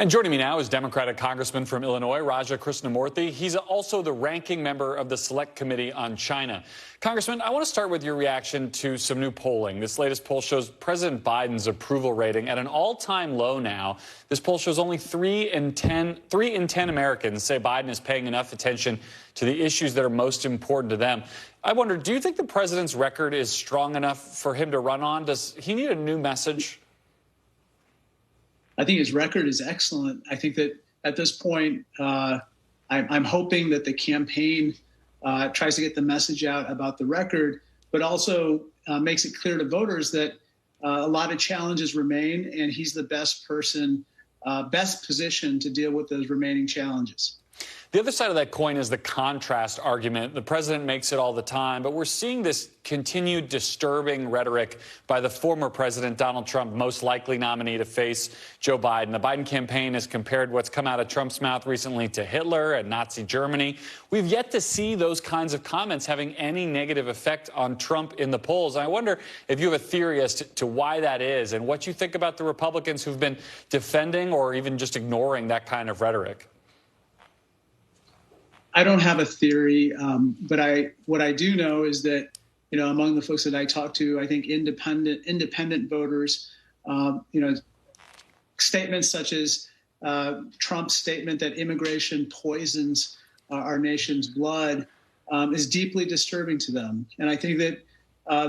And joining me now is Democratic Congressman from Illinois, Krishnamoorthi. He's also the ranking member of the Select Committee on China. Congressman, I want to start with your reaction to some new polling. This latest poll shows President Biden's approval rating at an all-time low now. This poll shows only 3 in 10 Americans say Biden is paying enough attention to the issues that are most important to them. I wonder, do you think the president's record is strong enough for him to run on? Does he need a new message? I think his record is excellent. I think that at this point, I'm hoping that the campaign tries to get the message out about the record, but also makes it clear to voters that a lot of challenges remain, and he's the best person, best positioned to deal with those remaining challenges. The other side of that coin is the contrast argument. The president makes it all the time, but we're seeing this continued disturbing rhetoric by the former president, Donald Trump, most likely nominee to face Joe Biden. The Biden campaign has compared what's come out of Trump's mouth recently to Hitler and Nazi Germany. We've yet to see those kinds of comments having any negative effect on Trump in the polls. I wonder if you have a theory as to why that is and what you think about the Republicans who've been defending or even just ignoring that kind of rhetoric. I don't have a theory, but what I do know is that, among the folks that I talk to, I think independent voters, statements such as Trump's statement that immigration poisons our nation's blood is deeply disturbing to them. And I think that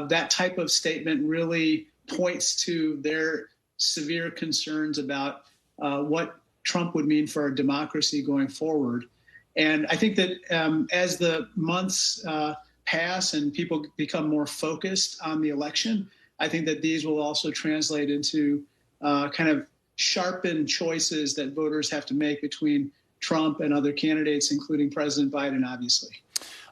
that type of statement really points to their severe concerns about what Trump would mean for our democracy going forward. And I think that as the months pass and people become more focused on the election, I think that these will also translate into kind of sharpened choices that voters have to make between Trump and other candidates, including President Biden, obviously.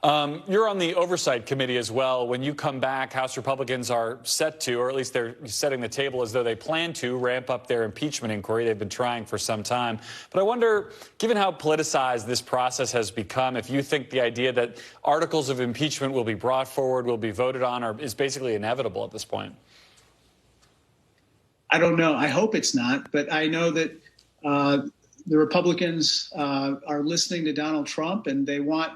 You're on the Oversight Committee as well. When you come back, House Republicans are set to, or at least they're setting the table as though they plan to, ramp up their impeachment inquiry. They've been trying for some time. But I wonder, given how politicized this process has become, if you think the idea that articles of impeachment will be brought forward, will be voted on, or is basically inevitable at this point. I don't know. I hope it's not. But I know that the Republicans are listening to Donald Trump, and they want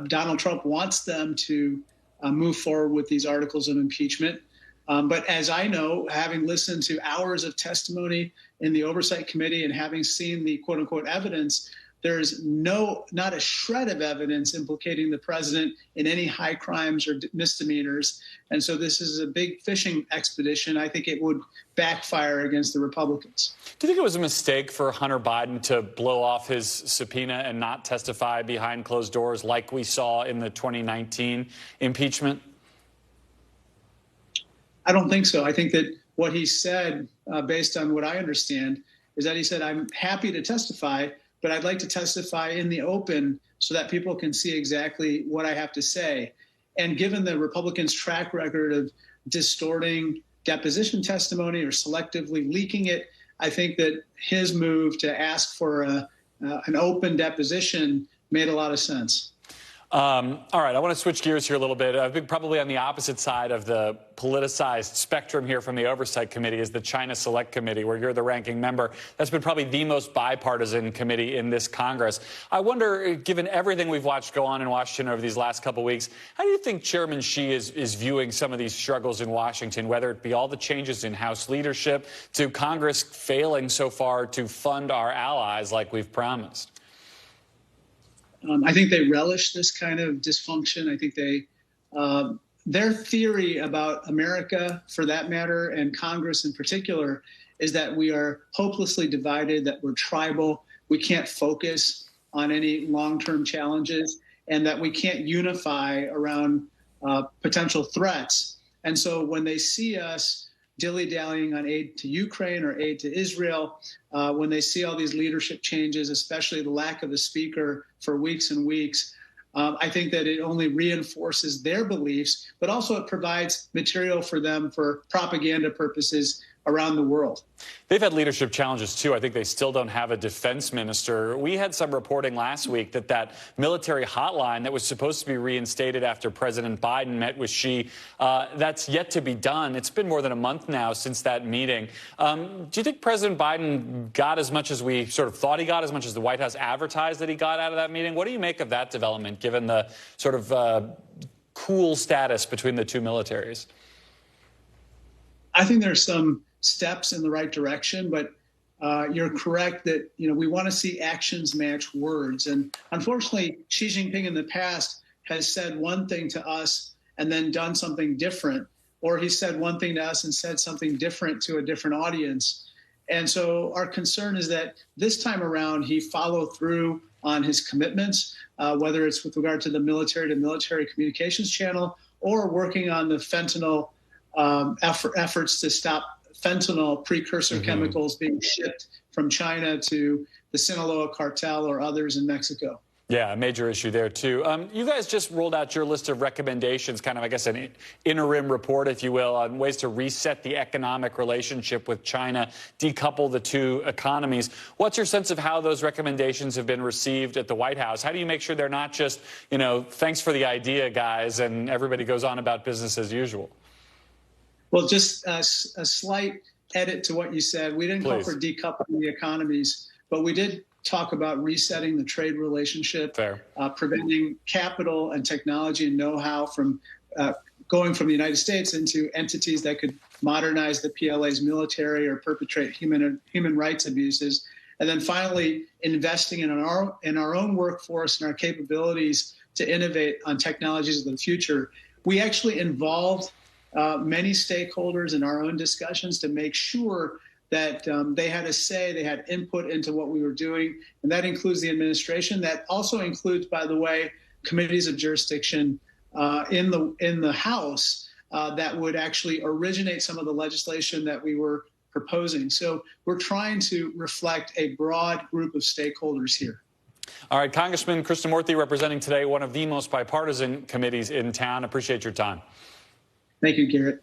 Donald Trump wants them to move forward with these articles of impeachment. But as I know, having listened to hours of testimony in the Oversight Committee and having seen the quote unquote evidence, there's not a shred of evidence implicating the president in any high crimes or misdemeanors. And so this is a big fishing expedition. I think it would backfire against the Republicans. Do you think it was a mistake for Hunter Biden to blow off his subpoena and not testify behind closed doors like we saw in the 2019 impeachment? I don't think so. I think that what he said, based on what I understand, is that he said, I'm happy to testify, but I'd like to testify in the open so that people can see exactly what I have to say. And given the Republicans' track record of distorting deposition testimony or selectively leaking it, I think that his move to ask for an open deposition made a lot of sense. All right, I want to switch gears here a little bit. I've been probably on the opposite side of the politicized spectrum here from the Oversight Committee is the China Select Committee, where you're the ranking member. That's been probably the most bipartisan committee in this Congress. I wonder, given everything we've watched go on in Washington over these last couple of weeks, how do you think Chairman Xi is viewing some of these struggles in Washington, whether it be all the changes in House leadership to Congress failing so far to fund our allies like we've promised? I think they relish this kind of dysfunction. I think their theory about America, for that matter, and Congress in particular, is that we are hopelessly divided, that we're tribal, we can't focus on any long-term challenges, and that we can't unify around potential threats. And so when they see us dilly-dallying on aid to Ukraine or aid to Israel, when they see all these leadership changes, especially the lack of a speaker for weeks and weeks, I think that it only reinforces their beliefs, but also it provides material for them for propaganda purposes around the world. They've had leadership challenges, too. I think they still don't have a defense minister. We had some reporting last week that military hotline that was supposed to be reinstated after President Biden met with Xi, that's yet to be done. It's been more than a month now since that meeting. Do you think President Biden got as much as we sort of thought he got, as much as the White House advertised that he got out of that meeting? What do you make of that development, given the sort of cool status between the two militaries? I think there's some steps in the right direction, but you're correct that we want to see actions match words. And unfortunately, Xi Jinping in the past has said one thing to us and then done something different, or he said one thing to us and said something different to a different audience. And so our concern is that this time around, he follow through on his commitments, whether it's with regard to the military-to-military communications channel or working on the fentanyl efforts to stop fentanyl precursor chemicals being shipped from China to the Sinaloa cartel or others in Mexico. Yeah, a major issue there, too. You guys just rolled out your list of recommendations, kind of, I guess, an interim report, if you will, on ways to reset the economic relationship with China, decouple the two economies. What's your sense of how those recommendations have been received at the White House? How do you make sure they're not just, thanks for the idea, guys, and everybody goes on about business as usual? Well, just a slight edit to what you said. We didn't call for decoupling the economies, but we did talk about resetting the trade relationship, preventing capital and technology and know-how from going from the United States into entities that could modernize the PLA's military or perpetrate human rights abuses. And then finally, investing in our own workforce and our capabilities to innovate on technologies of the future. We actually involved many stakeholders in our own discussions to make sure that they had a say, they had input into what we were doing, and that includes the administration. That also includes, by the way, committees of jurisdiction in the House that would actually originate some of the legislation that we were proposing. So we're trying to reflect a broad group of stakeholders here. All right, Congressman Krishnamoorthi representing today one of the most bipartisan committees in town. Appreciate your time. Thank you, Garrett.